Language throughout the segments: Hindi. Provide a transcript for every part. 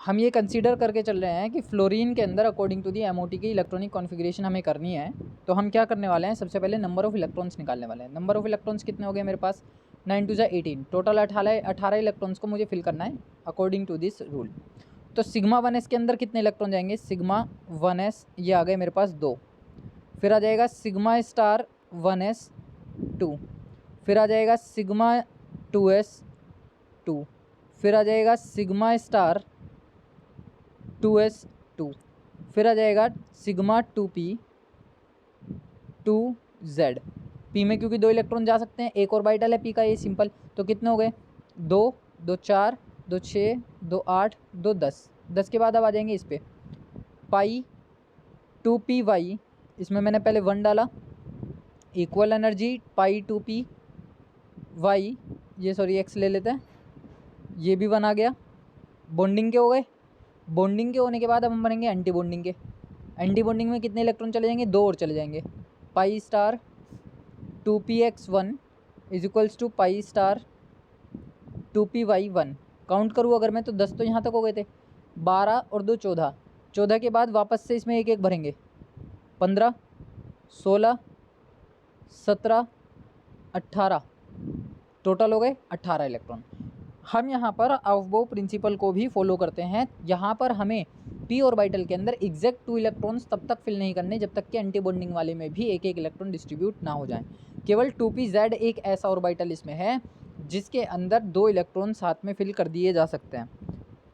हम ये कंसीडर करके चल रहे हैं कि फ्लोरीन के अंदर अकॉर्डिंग टू दी एमओटी की इलेक्ट्रॉनिक कॉन्फ़िगरेशन हमें करनी है। तो हम क्या करने वाले हैं, सबसे पहले नंबर ऑफ़ इलेक्ट्रॉन्स निकालने वाले हैं। नंबर ऑफ़ इलेक्ट्रॉन्स कितने हो गए मेरे पास, 9 2 18, टोटल 18 इलेक्ट्रॉन्स को मुझे फिल करना है अकॉर्डिंग टू दिस रूल। तो सिग्मा 1s के अंदर कितने इलेक्ट्रॉन जाएंगे, सिग्मा 1s ये आ गए मेरे पास 2, फिर आ जाएगा सिग्मा स्टार 1s 2, फिर आ जाएगा सिग्मा 2s 2, फिर आ जाएगा सिग्मा स्टार 2s 2, फिर आ जाएगा सिग्मा 2p 2z। p में क्योंकि 2 इलेक्ट्रॉन जा सकते हैं, एक और ऑर्बिटल है p का, ये सिंपल। तो कितने हो गए, 2 2 4 2 6 2 8 2 10। 10 के बाद अब आ जाएंगे इस पर पाई 2py, इसमें मैंने पहले 1 डाला, इक्वल एनर्जी पाई 2p y, ये सॉरी x ले लेते हैं, ये भी 1 आ गया। बॉन्डिंग के हो गए, बॉन्डिंग के होने के बाद अब हम बनेंगे एंटी बॉन्डिंग के। एंटी बॉन्डिंग में कितने इलेक्ट्रॉन चले जाएंगे, 2 और चले जाएंगे। Pi star 2px1 is equals to pi star 2py1। Count करूँ अगर मैं तो 10 तो यहाँ तक हो गए थे, 12 और 2 14, 14 के बाद वापस से इसमें एक एक भरेंगे, 15 16 17 18, टोटल हो गए 18 इलेक्ट्रॉन। हम यहाँ पर अफबो प्रिंसिपल को भी फॉलो करते हैं। यहाँ पर हमें p ऑर्बिटल के अंदर एग्जैक्ट 2 इलेक्ट्रॉन्स तब तक फिल नहीं करने जब तक कि एंटी बॉन्डिंग वाले में भी एक एक इलेक्ट्रॉन डिस्ट्रीब्यूट ना हो जाए। केवल 2pz एक ऐसा ऑर्बिटल इसमें है जिसके अंदर 2 इलेक्ट्रॉन साथ में फिल कर दिए जा सकते हैं।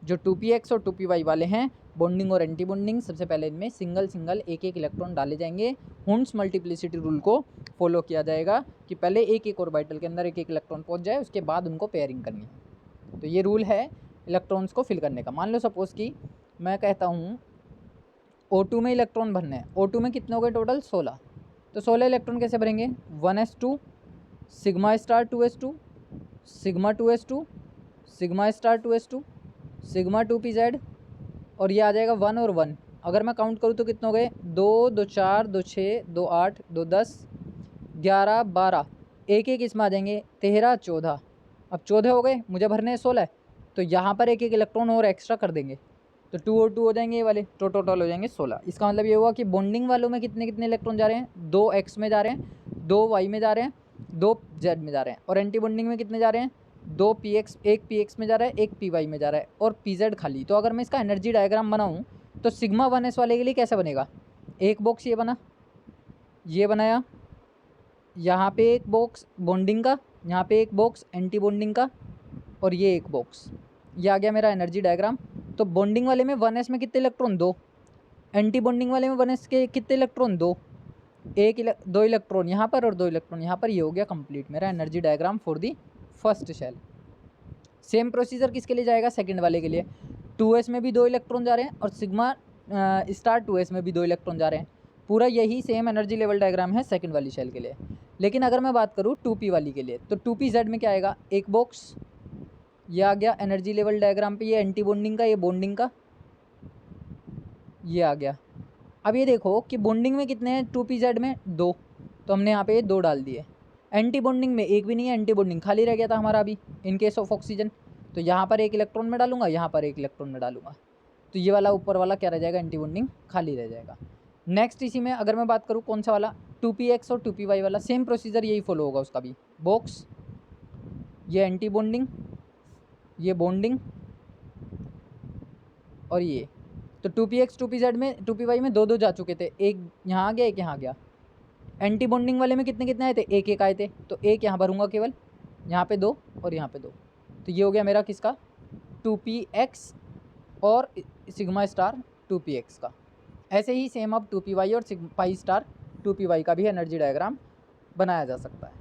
जो 2px और 2py वाले हैं, बॉन्डिंग और एंटी बॉन्डिंग, सबसे पहले इनमें सिंगल सिंगल एक एक इलेक्ट्रॉन डाले जाएंगे। हुंड्स मल्टीप्लिसिटी रूल को फॉलो किया जाएगा कि पहले एक एक ऑर्बिटल के अंदर एक एक इलेक्ट्रॉन पहुंच जाए, उसके बाद उनको पेयरिंग करनी है। तो ये रूल है इलेक्ट्रॉन्स को फिल करने का। मान लो सपोज़ कि मैं कहता हूँ O2 में इलेक्ट्रॉन भरने हैं, O2 में कितने हो गए टोटल, 16। तो 16 इलेक्ट्रॉन कैसे भरेंगे, 1s2 sigma star 2s2 sigma 2s2 sigma star 2s2 sigma 2pz, और ये आ जाएगा 1 और 1। अगर मैं काउंट करूँ तो कितने हो गए, 2 2 4 2 6 2 8 2 10 11 12, एक एक इसमें आ जाएंगे, 13 14। अब 14 हो गए, मुझे भरने हैं 16, तो यहाँ पर एक एक इलेक्ट्रॉन और एक्स्ट्रा कर देंगे, तो 2 और 2 हो जाएंगे ये वाले, तो टोटल हो जाएंगे 16। इसका मतलब ये हुआ कि बॉन्डिंग वालों में कितने कितने इलेक्ट्रॉन जा रहे हैं, 2 x में जा रहे हैं, 2 y में जा रहे हैं, 2 z में जा रहे हैं। और एंटी बॉन्डिंग में कितने जा रहे हैं, 2 px, एक px में जा रहा है, एक py में जा रहा है, और pz खाली। तो अगर मैं इसका एनर्जी डायग्राम बनाऊँ तो सिग्मा 1s वाले के लिए कैसा बनेगा, एक बॉक्स ये बना, ये बनाया, यहाँ पे एक बॉक्स बॉन्डिंग का, यहाँ पे एक बॉक्स एंटी बॉन्डिंग का, और ये एक बॉक्स, ये आ गया मेरा एनर्जी डायग्राम। तो बॉन्डिंग वाले में 1s में कितने इलेक्ट्रॉन, 2, एंटी बॉन्डिंग वाले में 1s के कितने इलेक्ट्रॉन, 2, 2 इलेक्ट्रॉन यहाँ पर और 2 इलेक्ट्रॉन यहाँ पर। ये हो गया कंप्लीट मेरा energy diagram for the first shell. Same procedure किसके लिए जाएगा, सेकंड वाले के लिए। 2s में भी 2 इलेक्ट्रॉन जा रहे हैं और सिग्मा स्टार 2s में भी 2 इलेक्ट्रॉन जा रहे हैं। पूरा यही सेम एनर्जी लेवल डायग्राम है सेकंड वाली शेल के लिए। लेकिन अगर मैं बात करूँ 2p वाली के लिए, तो 2pz में क्या आएगा, एक बॉक्स, ये आ गया एनर्जी लेवल डायग्राम पे, ये एंटी बॉन्डिंग का, ये बॉन्डिंग का, ये आ गया। अब ये देखो कि बॉन्डिंग में कितने हैं 2pz में, 2, तो हमने यहाँ पे 2 डाल दिए। एंटी बॉन्डिंग में एक भी नहीं है, एंटी बॉन्डिंग खाली रह गया था हमारा अभी इन केस ऑफ ऑक्सीजन। तो यहाँ पर एक इलेक्ट्रॉन में डालूंगा, यहाँ पर एक इलेक्ट्रॉन में डालूंगा, तो ये वाला ऊपर वाला क्या रह जाएगा, एंटी बॉन्डिंग खाली रह जाएगा। नेक्स्ट इसी में अगर मैं बात करूँ कौन सा वाला, 2px और 2py वाला, सेम प्रोसीजर यही फॉलो होगा उसका भी। बॉक्स, ये एंटी बॉन्डिंग, ये बॉन्डिंग, और ये। तो 2px 2pz में 2py में 2 2 जा चुके थे, एक यहाँ आ गया, एक यहाँ गया। एंटी बॉन्डिंग वाले में कितने कितने आए थे, एक एक आए थे, तो एक यहाँ भरूंगा केवल, यहाँ पे 2 और यहाँ पे 2। तो ये हो गया मेरा किसका, 2px और सिग्मा स्टार 2px का। ऐसे ही सेम अब 2py और पाई स्टार 2py का भी एनर्जी डायग्राम बनाया जा सकता है।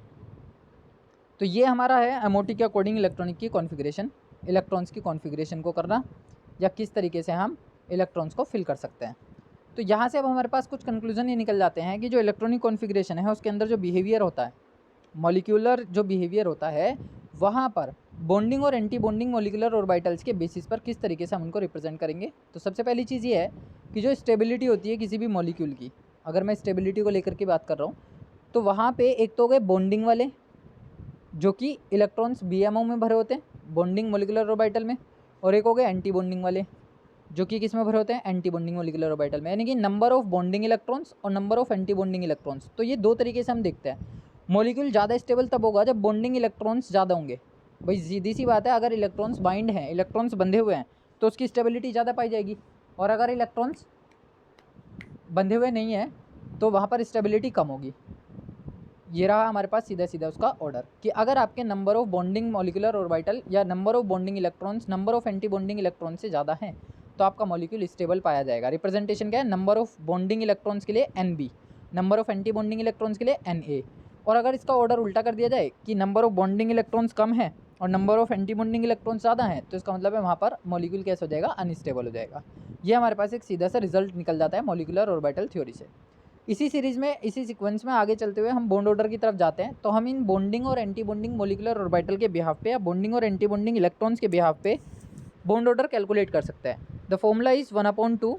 तो ये हमारा है एमओटी के अकॉर्डिंग इलेक्ट्रॉनिक की कॉन्फ़िगरेशन, इलेक्ट्रॉन्स की कॉन्फ़िगरेशन को करना, या किस तरीके से हम इलेक्ट्रॉन्स को फिल कर सकते हैं। तो यहाँ से अब हमारे पास कुछ कंक्लूजन ये निकल जाते हैं कि जो इलेक्ट्रॉनिक कॉन्फ़िगरेशन है उसके अंदर जो बिहेवियर होता है, मॉलिक्यूलर जो बिहेवियर होता है, वहाँ पर बॉन्डिंग और एंटी बॉन्डिंग मॉलिक्यूलर ऑर्बिटल्स के बेसिस पर किस तरीके से हम उनको रिप्रेजेंट करेंगे। तो सबसे पहली चीज़ ये है कि जो स्टेबिलिटी होती है किसी भी मॉलिक्यूल की, अगर मैं स्टेबिलिटी को लेकर के बात कर रहा हूँ, तो वहाँ पे एक तो हो गए बॉन्डिंग वाले जो कि इलेक्ट्रॉन्स BMO में भरे होते हैं, बॉन्डिंग मॉलिक्यूलर ऑर्बिटल में, और एक हो गए एंटी बॉन्डिंग वाले जो कि किस में भरे होते हैं, एंटी बॉन्डिंग मोलिकुलर ऑर्बिटल में, यानी कि नंबर ऑफ बॉन्डिंग इलेक्ट्रॉन्स और number of anti bonding electrons. तो ये दो तरीके से हम देखते हैं। मॉलिक्यूल ज़्यादा स्टेबल तब होगा जब बॉन्डिंग इलेक्ट्रॉन्स ज़्यादा होंगे। भाई सीधी सी बात है, अगर इलेक्ट्रॉन्स बाइंड हैं, इलेक्ट्रॉन्स बंधे हुए हैं, तो उसकी स्टेबिलिटी ज़्यादा पाई जाएगी, और अगर इलेक्ट्रॉन्स बंधे हुए नहीं हैं तो वहाँ पर स्टेबिलिटी कम होगी। ये रहा हमारे पास सीधा सीधा उसका ऑर्डर कि अगर आपके number of bonding molecular orbital या number of bonding electrons number of anti bonding electron से ज़्यादा हैं तो आपका मॉलिक्यूल स्टेबल पाया जाएगा। रिप्रेजेंटेशन क्या है, नंबर ऑफ बॉन्डिंग इलेक्ट्रॉन्स के लिए NB, number of anti bonding electrons के लिए Na। और अगर इसका ऑर्डर उल्टा कर दिया जाए कि नंबर ऑफ बॉन्डिंग इलेक्ट्रॉन्स कम है और number of anti bonding electrons ज़्यादा हैं, तो इसका मतलब है वहाँ पर मॉलिक्यूल कैसे हो जाएगा, अनस्टेबल हो जाएगा। ये हमारे पास एक सीधा सा रिजल्ट निकल जाता है मॉलिक्यूलर ऑर्बिटल थ्योरी से। इसी सीरीज़ में, इसी सीक्वेंस में आगे चलते हुए हम बॉन्ड ऑर्डर की तरफ जाते हैं। तो हम इन बॉन्डिंग और एंटी बॉन्डिंग मॉलिक्यूलर ऑर्बिटल के बिहाफ पे या बॉन्डिंग और एंटी बॉन्डिंग इलेक्ट्रॉन्स के बिहाफ पे बॉन्ड ऑर्डर कैलकुलेट कर सकते हैं। The formula is 1/2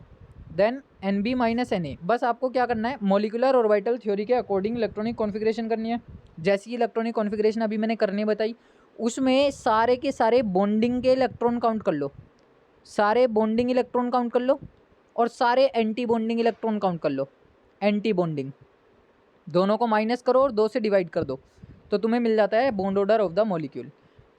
then NB minus Na। बस आपको क्या करना है, मॉलिक्यूलर ऑर्बिटल थ्योरी के अकॉर्डिंग इलेक्ट्रॉनिक कॉन्फिगरेशन करनी है। जैसी इलेक्ट्रॉनिक कॉन्फिगरेशन अभी मैंने करनी बताई, उसमें सारे के सारे बॉन्डिंग के इलेक्ट्रॉन काउंट कर लो, सारे बॉन्डिंग इलेक्ट्रॉन काउंट कर लो, और सारे एंटी बॉन्डिंग इलेक्ट्रॉन काउंट कर लो। एंटी बॉन्डिंग दोनों को माइनस करो और 2 से डिवाइड कर दो, तो तुम्हें मिल जाता है bond order of the molecule.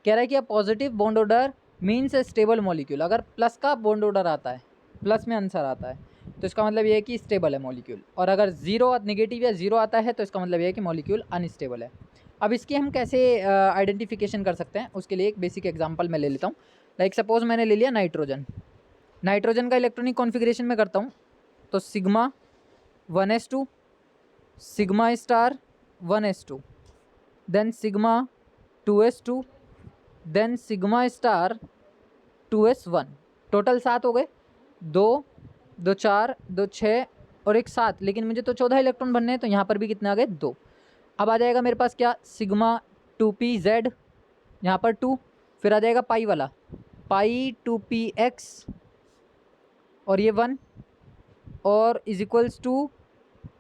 कह रहा है कि अब पॉजिटिव बॉन्ड ऑर्डर मीन्स ए स्टेबल मॉलिक्यूल। अगर प्लस का बॉन्ड ऑर्डर आता है, प्लस में आंसर आता है, तो इसका मतलब ये है कि स्टेबल है मॉलिक्यूल, और अगर जीरो नेगेटिव या जीरो आता है तो इसका मतलब ये है कि मॉलिक्यूल अनस्टेबल है। अब इसकी हम कैसे आइडेंटिफिकेशन कर सकते हैं, उसके लिए एक बेसिक एग्जाम्पल मैं ले लेता हूँ। लाइक सपोज मैंने ले लिया नाइट्रोजन। नाइट्रोजन का इलेक्ट्रॉनिक कॉन्फिगरेशन में करता हूँ, तो sigma 1s2, sigma star 1s2, then sigma 2s2, then sigma star 2s1। Total 7 हो गए, 2 2 4 2 6 और एक 7, लेकिन मुझे तो 14 इलेक्ट्रॉन बनने हैं, तो यहाँ पर भी कितने आ गए, 2। अब आ जाएगा मेरे पास क्या, सिग्मा 2pz, यहाँ पर 2, फिर आ जाएगा पाई वाला, पाई 2px और ये 1, और इज इक्वल्स टू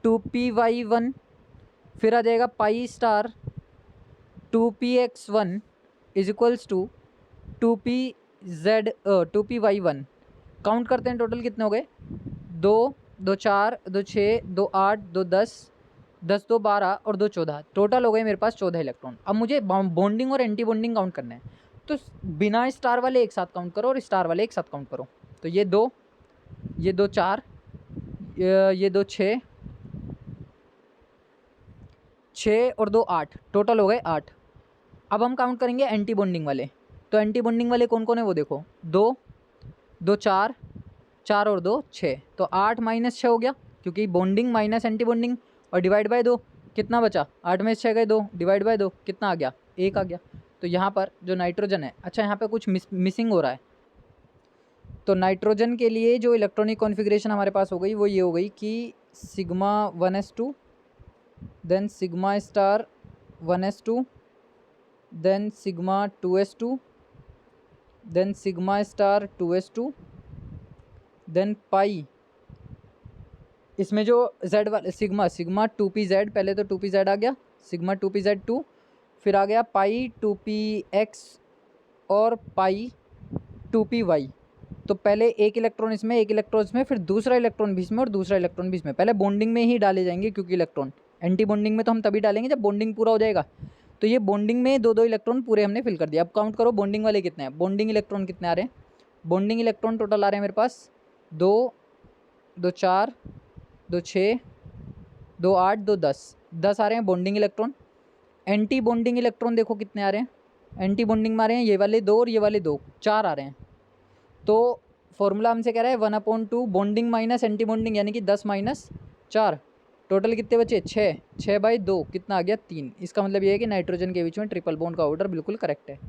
2py1, फिर आ जाएगा pi star 2px1 is equals to 2py1। Count करते हैं टोटल कितने हो गए, 2 2 4 2 6 2 8 2 10 10 2 12 और 2 14। टोटल हो गए मेरे पास 14 इलेक्ट्रॉन। अब मुझे बॉन्डिंग और एंटी बॉन्डिंग काउंट करना है, तो बिना स्टार वाले एक साथ काउंट करो और स्टार वाले एक साथ काउंट करो। तो ये 2 4 ये 2 6 और 2 8, टोटल हो गए 8। अब हम काउंट करेंगे एंटी बॉन्डिंग वाले। तो एंटी बॉन्डिंग वाले कौन कौन है वो देखो, 2 2 4 4 और 2 6, तो 8 माइनस 6 हो गया, क्योंकि बॉन्डिंग माइनस एंटी बॉन्डिंग, और डिवाइड बाय 2 कितना बचा, 8 में 6 गए 2, डिवाइड बाय 2 कितना आ गया, 1 आ गया। तो यहाँ पर जो नाइट्रोजन है, अच्छा यहाँ पे कुछ मिसिंग हो रहा है। तो नाइट्रोजन के लिए जो इलेक्ट्रॉनिक कॉन्फ़िगरेशन हमारे पास हो गई वो ये हो गई कि sigma 1s2, then sigma star 1s2, then sigma 2s2, then sigma star 2s2, then pi, इसमें जो z वाले सिग्मा 2pz, पहले तो 2pz आ गया, सिग्मा 2pz2, फिर आ गया पाई 2px और पाई 2py। तो पहले एक इलेक्ट्रॉन इसमें, एक इलेक्ट्रॉन इसमें, फिर दूसरा इलेक्ट्रॉन भी इसमें और दूसरा इलेक्ट्रॉन भी इसमें। पहले बॉन्डिंग में ही डाले जाएंगे, क्योंकि इलेक्ट्रॉन एंटी बॉन्डिंग में तो हम तभी डालेंगे जब बॉन्डिंग पूरा हो जाएगा। तो ये बॉन्डिंग में 2 2 इलेक्ट्रॉन पूरे हमने फिल कर दिया। अब काउंट करो बॉन्डिंग वाले कितने हैं, बॉन्डिंग इलेक्ट्रॉन कितने आ रहे हैं। बॉन्डिंग इलेक्ट्रॉन टोटल आ रहे हैं मेरे पास 2 2 4 2 6 2 8 2 10 10 आ रहे हैं bonding electron. Anti bonding electron देखो कितने आ रहे हैं, एंटी बॉन्डिंग में आ रहे हैं ये वाले 2 और ये वाले 2, 4 आ रहे हैं। तो फॉर्मूला हमसे कह रहा है 1/2 बॉन्डिंग माइनस एंटी बॉन्डिंग, यानी कि 10 माइनस 4, टोटल कितने बचे, 6 बाई 2 कितना आ गया, 3। इसका मतलब ये है कि नाइट्रोजन के बीच में ट्रिपल बॉन्ड का ऑर्डर बिल्कुल करेक्ट है।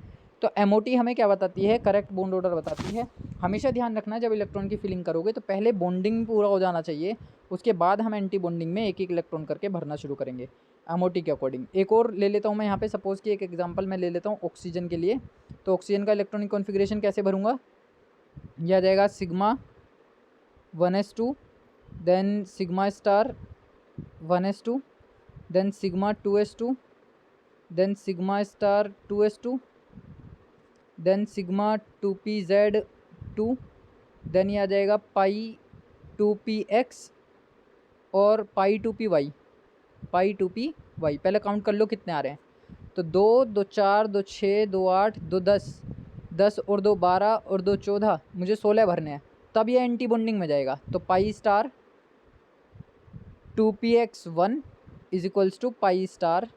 तो MOT हमें क्या बताती है, करेक्ट बॉन्ड ऑर्डर बताती है। हमेशा ध्यान रखना जब इलेक्ट्रॉन की फिलिंग करोगे तो पहले बॉन्डिंग पूरा हो जाना चाहिए, उसके बाद हम एंटी बॉन्डिंग में एक एक इलेक्ट्रॉन करके भरना शुरू करेंगे MOT के अकॉर्डिंग। एक और ले लेता हूँ मैं यहाँ पे, सपोज़ कि एक एग्जांपल मैं ले लेता हूँ ऑक्सीजन के लिए। तो ऑक्सीजन का इलेक्ट्रॉनिक कॉन्फिगरेशन कैसे भरूँगा, यह आ जाएगा sigma 1s2, then sigma star 1s2, then sigma 2s2, then sigma star 2s2, then sigma 2pz2, then ये आ जाएगा पाई 2px और पाई 2py, पाई 2py। पहले काउंट कर लो कितने आ रहे हैं। तो 2 2 4 2 6 2 8 2 10, 10 और 2 12 और 2 14, मुझे 16 भरने हैं, तब ये एंटी बॉन्डिंग में जाएगा। तो pi star 2px1 is equals to pi star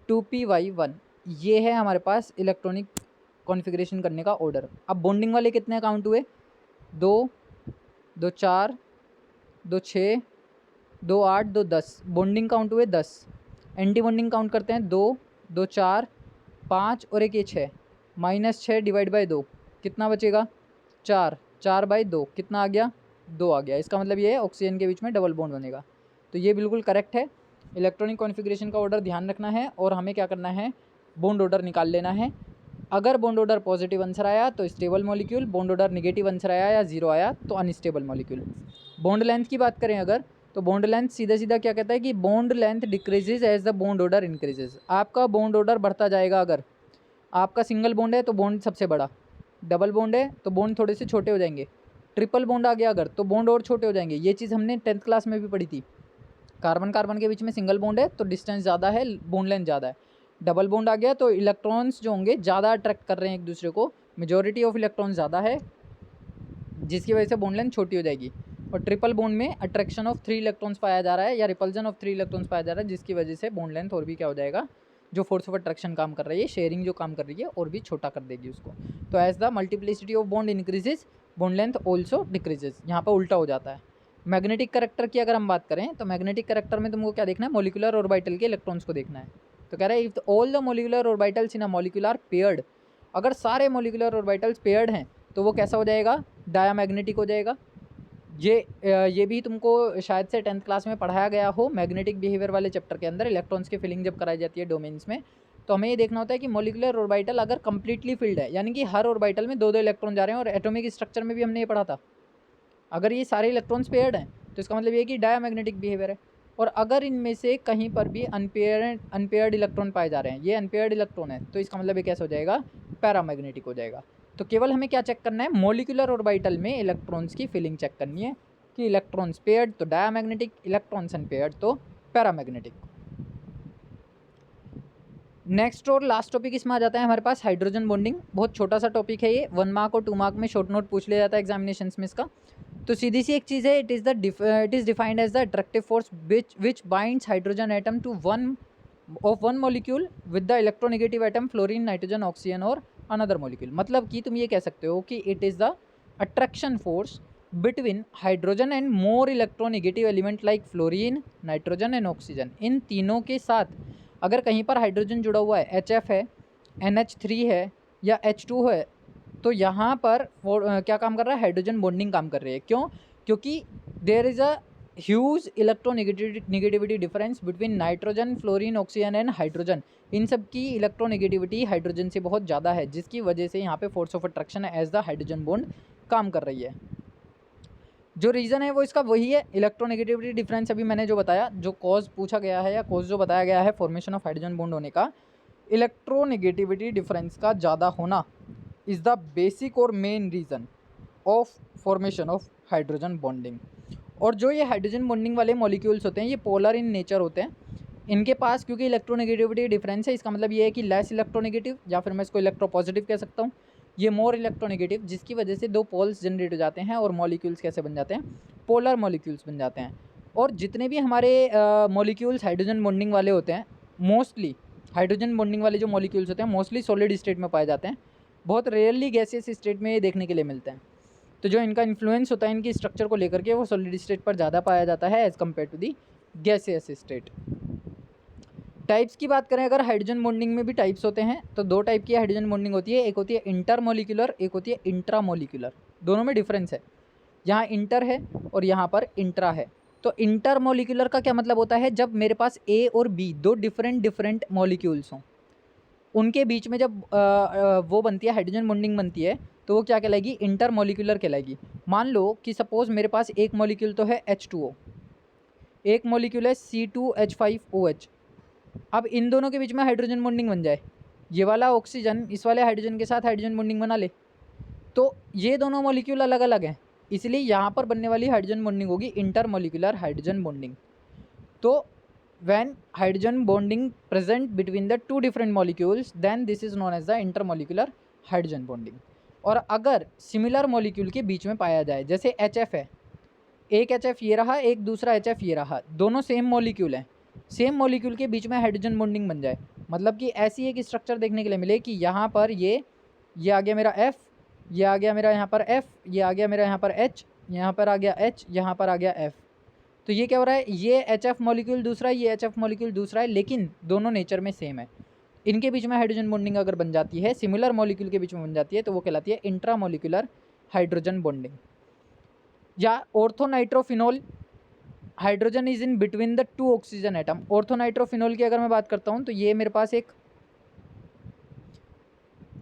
2py1। ये है हमारे पास इलेक्ट्रॉनिक कॉन्फ़िगरेशन करने का ऑर्डर। अब बॉन्डिंग वाले कितने काउंट हुए, 2 2 4 2 6 2 8 2 10, बॉन्डिंग काउंट हुए 10। एंटी बॉन्डिंग काउंट करते हैं, 2 2 4 5 और एक ये 6, -6 डिवाइड बाई 2 कितना बचेगा, 4, 4/2 कितना आ गया, 2 आ गया। इसका मतलब ये है ऑक्सीजन के बीच में डबल बॉन्ड बनेगा। तो ये बिल्कुल करेक्ट है। इलेक्ट्रॉनिक कॉन्फ़िगरेशन का ऑर्डर ध्यान रखना है और हमें क्या करना है, बॉन्ड ऑर्डर निकाल लेना है। अगर बॉन्ड ऑर्डर पॉजिटिव आंसर आया तो stable molecule, bond order negative answer आया या 0 आया तो अनस्टेबल मॉलिक्यूल। बॉन्ड लेंथ की बात करें अगर, तो बॉन्ड लेंथ सीधा सीधा क्या कहता है कि bond length decreases as the bond order increases. आपका बॉन्ड ऑर्डर बढ़ता जाएगा। अगर आपका सिंगल बॉन्ड है तो बॉन्ड सबसे बड़ा, डबल बॉन्ड है तो बॉन्ड थोड़े से छोटे हो जाएंगे, ट्रिपल बॉन्ड आ गया अगर तो बॉन्ड और छोटे हो जाएंगे। ये चीज़ हमने 10th क्लास में भी पढ़ी थी। कार्बन कार्बन के बीच में सिंगल बॉन्ड है तो डिस्टेंस ज़्यादा है, बॉन्ड लेंथ ज़्यादा है। डबल बॉन्ड आ गया तो इलेक्ट्रॉन्स जो होंगे ज़्यादा अट्रैक्ट कर रहे हैं एक दूसरे को, मेजॉरिटी ऑफ इलेक्ट्रॉन ज़्यादा है, जिसकी वजह से बॉन्ड लेंथ छोटी हो जाएगी। और ट्रिपल बॉन्ड में अट्रैक्शन ऑफ 3 इलेक्ट्रॉन्स पाया जा रहा है या रिपल्जन ऑफ 3 इलेक्ट्रॉन्स पाया जा रहा है, जिसकी वजह से बॉन्ड लेंथ और भी क्या हो जाएगा, जो फोर्स ऑफ अट्रैक्शन काम कर रही है, शेयरिंग जो काम कर रही है, और भी छोटा कर देगी उसको। तो as the multiplicity of bond increases bond length also decreases. यहाँ पर उल्टा हो जाता है। मैग्नेटिक करेक्टर की अगर हम बात करें तो मैग्नेटिक करेक्टर में तुमको क्या देखना है, मॉलिक्यूलर ऑर्बिटल के इलेक्ट्रॉन्स को देखना है। तो कह रहा है if all the molecular orbitals in a molecule are paired, अगर सारे मॉलिक्यूलर ऑर्बिटल्स पेयर्ड हैं तो वो कैसा हो जाएगा, डायामैग्नेटिक हो जाएगा। ये भी तुमको शायद से 10th क्लास में पढ़ाया गया हो, मैग्नेटिक बिहेवियर वाले चैप्टर के अंदर इलेक्ट्रॉन्स की फिलिंग जब कराई जाती है डोमेन्स में, तो हमें ये देखना होता है कि मॉलिक्यूलर ऑर्बिटल अगर कंप्लीटली फिल्ड है, यानी कि हर ऑर्बिटल में 2-2 इलेक्ट्रॉन जा रहे हैं, और एटॉमिक स्ट्रक्चर में भी हमने ये पढ़ा था, अगर ये सारे इलेक्ट्रॉन्स पेयर्ड हैं तो इसका मतलब ये है कि डायामैग्नेटिक बिहेवियर है। और अगर इनमें से कहीं पर भी अनपेयर्ड इलेक्ट्रॉन पाए जा रहे हैं, ये अनपेयर्ड इलेक्ट्रॉन है, तो इसका मतलब ये कैसा हो जाएगा, पैरामैग्नेटिक हो जाएगा। तो केवल हमें क्या चेक करना है, मॉलिक्यूलर ऑर्बिटल में इलेक्ट्रॉन्स की फिलिंग चेक करनी है कि इलेक्ट्रॉन्स पेयर्ड तो डायामैग्नेटिक, इलेक्ट्रॉन्स अनपेयर्ड तो पैरामैग्नेटिक। नेक्स्ट और लास्ट टॉपिक इसमें आ जाता है हमारे पास हाइड्रोजन बॉन्डिंग। बहुत छोटा सा टॉपिक है ये, 1 मार्क और 2 मार्क में शॉर्ट नोट पूछ लिया जाता है एग्जामिनेशन में इसका। तो सीधी सी एक चीज़ है, it is defined as the attractive force which binds hydrogen atom to one molecule with the electronegative atom fluorine nitrogen oxygen और अनदर मॉलिक्यूल। मतलब कि तुम ये कह सकते हो कि it is the attraction force between hydrogen and more electronegative element like fluorine nitrogen and oxygen. इन तीनों के साथ अगर कहीं पर हाइड्रोजन जुड़ा हुआ है, HF है, NH3 है या H2 है, तो यहाँ पर क्या काम कर रहा है, हाइड्रोजन बॉन्डिंग काम कर रही है। क्यों, क्योंकि there is a huge electronegativity difference between nitrogen, fluorine, oxygen and hydrogen. इन सब की इलेक्ट्रोनेगेटिविटी हाइड्रोजन से बहुत ज़्यादा है, जिसकी वजह से यहाँ पे force of attraction as the hydrogen bond काम कर रही है। जो रीज़न है वो इसका वही है, इलेक्ट्रोनेगेटिविटी डिफरेंस। अभी मैंने जो बताया, जो कॉज पूछा गया है या कॉज जो बताया गया है फॉर्मेशन ऑफ हाइड्रोजन बॉन्ड होने का, इलेक्ट्रोनेगेटिविटी डिफरेंस का ज़्यादा होना इज़ द बेसिक और main reason of formation of hydrogen bonding. और जो ये हाइड्रोजन बॉन्डिंग वाले मॉलिक्यूल्स होते हैं ये पोलर इन नेचर होते हैं। इनके पास क्योंकि इलेक्ट्रोनेगेटिविटी डिफरेंस है, इसका मतलब ये है कि लेस इलेक्ट्रोनेगेटिव, या फिर मैं इसको इलेक्ट्रोपॉजिटिव कह सकता हूँ, ये मोर इलेक्ट्रोनेगेटिव, जिसकी वजह से 2 पोल्स जनरेट हो जाते हैं और मॉलिक्यूल्स कैसे बन जाते हैं, पोलर मॉलिक्यूल्स बन जाते हैं। और जितने भी हमारे मॉलिक्यूल्स हाइड्रोजन बॉन्डिंग वाले होते हैं, मोस्टली हाइड्रोजन बॉन्डिंग वाले जो मॉलिक्यूल्स होते हैं मोस्टली सॉलिड स्टेट में पाए जाते हैं, बहुत रेयरली गैसियस स्टेट में देखने के लिए मिलते हैं। तो जो इनका इन्फ्लुएंस होता है इनकी स्ट्रक्चर को लेकर के, वो सॉलिड स्टेट पर ज़्यादा पाया जाता है as compare to the gaseous state. Types की बात करें अगर, हाइड्रोजन बॉन्डिंग में भी टाइप्स होते हैं। तो 2 टाइप की हाइड्रोजन बॉन्डिंग होती है, एक होती है इंटरमोलिकुलर, एक होती है इंट्रामोलिकुलर। दोनों में डिफरेंस है, यहाँ इंटर है और यहाँ पर इंट्रा है। तो इंटरमोलिकुलर का क्या मतलब होता है, जब मेरे पास A और B 2 डिफरेंट मॉलिक्यूल्स हों, उनके बीच में जब वो बनती है हाइड्रोजन बॉन्डिंग बनती है, तो वो क्या कहलाएगी, इंटरमोलिकुलर कहलाएगी। मान लो कि सपोज़ मेरे पास एक मॉलिक्यूल तो है H2O, एक मॉलिक्यूल है C2H5OH। अब इन दोनों के बीच में हाइड्रोजन बॉन्डिंग बन जाए, ये वाला ऑक्सीजन इस वाले हाइड्रोजन के साथ हाइड्रोजन बॉन्डिंग बना ले, तो ये दोनों मॉलिक्यूल अलग अलग हैं, इसलिए यहाँ पर बनने वाली हाइड्रोजन बॉन्डिंग होगी इंटरमॉलिक्यूलर हाइड्रोजन बॉन्डिंग। तो when hydrogen bonding present between the two different molecules then this is known as the intermolecular hydrogen bonding। और अगर सिमिलर मॉलिक्यूल के बीच में पाया जाए, जैसे HF है, एक HF ये रहा, एक दूसरा HF ये रहा, दोनों सेम मॉलिक्यूल हैं, सेम मॉलिक्यूल के बीच में हाइड्रोजन बॉन्डिंग बन जाए, मतलब कि ऐसी एक स्ट्रक्चर देखने के लिए मिले कि यहाँ पर ये आ गया मेरा F, ये आ गया मेरा यहाँ पर F, ये आ गया मेरा यहाँ पर H, यहाँ पर आ गया H, यहाँ पर आ गया F। तो ये क्या हो रहा है, ये HF मॉलिक्यूल दूसरा है, ये HF मॉलिक्यूल दूसरा है, लेकिन दोनों नेचर में सेम है। इनके बीच में हाइड्रोजन बॉन्डिंग अगर बन जाती है, सिमिलर मॉलिक्यूल के बीच में बन जाती है, तो वो कहलाती है इंट्रामॉलिक्यूलर हाइड्रोजन बॉन्डिंग। या orthonitrophenol, hydrogen is in between the two oxygen atom. Orthonitrophenol की अगर मैं बात करता हूँ तो ये मेरे पास एक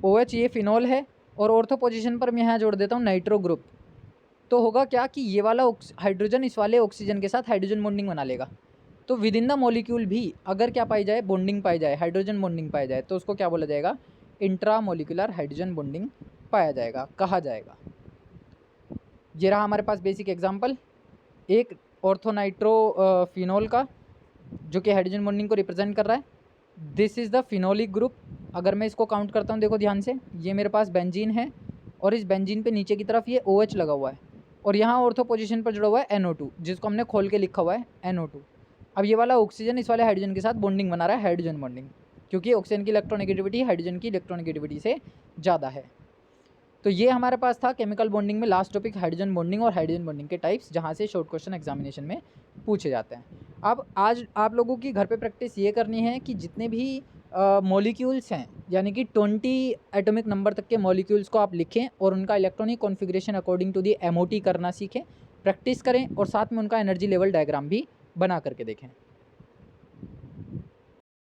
OH ये फिनोल है, और ऑर्थो पोजीशन पर मैं यहाँ जोड़ देता हूँ नाइट्रो ग्रुप। तो होगा क्या कि ये वाला हाइड्रोजन इस वाले ऑक्सीजन के साथ हाइड्रोजन बॉन्डिंग बना लेगा। तो विद इन द मॉलिक्यूल भी अगर क्या पाई जाए, बॉन्डिंग पाई जाए, हाइड्रोजन बॉन्डिंग पाई जाए, तो उसको क्या बोला जाएगा, इंट्रामॉलिक्यूलर हाइड्रोजन बॉन्डिंग पाया जाएगा, कहा जाएगा। ये रहा हमारे पास बेसिक एग्जाम्पल, एक ऑर्थोनाइट्रो फिनोल का, जो कि हाइड्रोजन बॉन्डिंग को रिप्रेजेंट कर रहा है। This is the phenolic group. अगर मैं इसको काउंट करता हूँ, देखो ध्यान से, ये मेरे पास बेंजीन है, और इस बेंजीन पे नीचे की तरफ ये OH लगा हुआ है, और यहाँ ऑर्थो पोजीशन पर जुड़ा हुआ है NO2, जिसको हमने खोल के लिखा हुआ है NO2। अब ये वाला ऑक्सीजन इस वाले हाइड्रोजन के साथ बॉन्डिंग बना रहा है, हाइड्रोजन बॉन्डिंग, क्योंकि ऑक्सीजन की इलेक्ट्रोनेगेटिविटी हाइड्रोजन की इलेक्ट्रोनेगेटिविटी से ज़्यादा है। तो ये हमारे पास था केमिकल बॉन्डिंग में लास्ट टॉपिक, हाइड्रोजन बॉन्डिंग और हाइड्रोजन बॉन्डिंग के टाइप्स, जहाँ से शॉर्ट क्वेश्चन एग्जामिनेशन में पूछे जाते हैं। अब आज आप लोगों की घर पे प्रैक्टिस ये करनी है कि जितने भी मॉलिक्यूल्स हैं, यानी कि 20 एटॉमिक नंबर तक के मॉलिक्यूल्स को आप लिखें और उनका electronic configuration according to the MOT करना सीखें, प्रैक्टिस करें, और साथ में उनका एनर्जी लेवल डायग्राम भी बना करके देखें।